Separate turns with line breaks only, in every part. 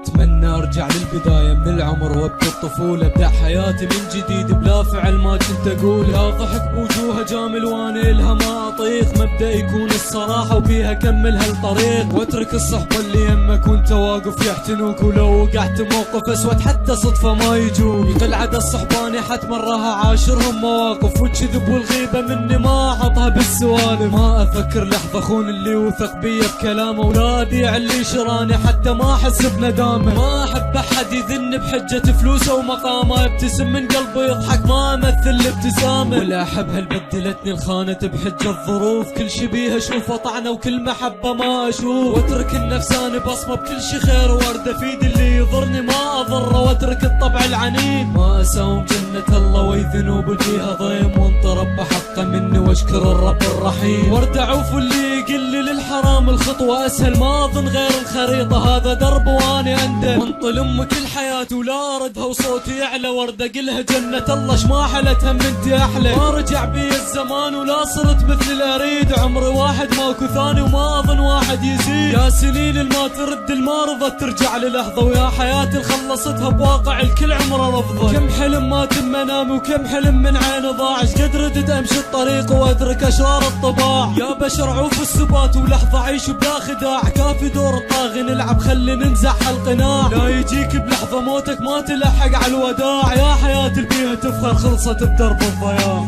اتمنى ارجع للبداية من العمر وابدا الطفولة، ابدا حياتي من جديد بلا فعل ما كنت اقول. لا ضحك بوجوه جامل وانا الها ما اطيق، مبدا يكون الصراحة وبيها كمل هالطريق، واترك الصحبة اللي يمك وانت واقف يحتنوك، ولو وقعت موقف اسود حتى صدفة ما يجوك. يقل عدد الصحباني حتما راح عاشرهم مواقف، والكذب والغيبة مني ما احطها بالسوالف. ما افكر لحظة خون اللي وثق بيا بكلامه، ولا ابيع اللي شراني حتى ما احس بندامه. ما احب احد يذن بحجة فلوسه ومقامه، ابتسم من قلبه يضحك ما امثل الابتسامة. ولا احب هل بدلتني الخانة بحجة الظروف، كل شي بيها اشوفه طعنة وكل محبة ما اشوف. واترك النفساني بصمة بكل شي خير وردة، فيد اللي يضرني ما اضره، واترك الطبع العنيد. ما اساوم جنة الله ويذنوب فيها ضيم، وانطرب بحقه مني واشكر الرب الرحيم. وارد اعوف اللي يقل للحرام الخطوة اسهل، ما اظن غير الخريطة هذا درب واني اندل. وانطل امك الحياة ولا اردها وصوتي يعلى، وارد اقلها جنة الله شما حلتها من انت احلى. ما رجع بي الزمان ولا صرت مثل الاريد، عمري واحد ماكو ثاني وما اظن واحد يزيد. يا سنين الما ترد الما رضت ترجع للحظة، ويا حياتي خلصتها بواقع الكل عمره رفضه. كم حلم ما تم منامي وكم حلم من عيني ضاع، قد ردت امشي الطريق وادرك اشرار الطباع. يا بشر عوف السبات ولحظة عيش بلا خداع، كافي دور الطاغي نلعب خلي ننزح القناع. لا يجيك بلحظة موتك ما تلحق على الوداع، يا حياتي اللي بيها تفخر خلصت بدرب الضياع.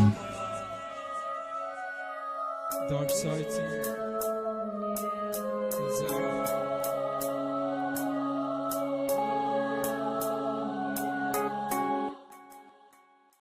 Dark Side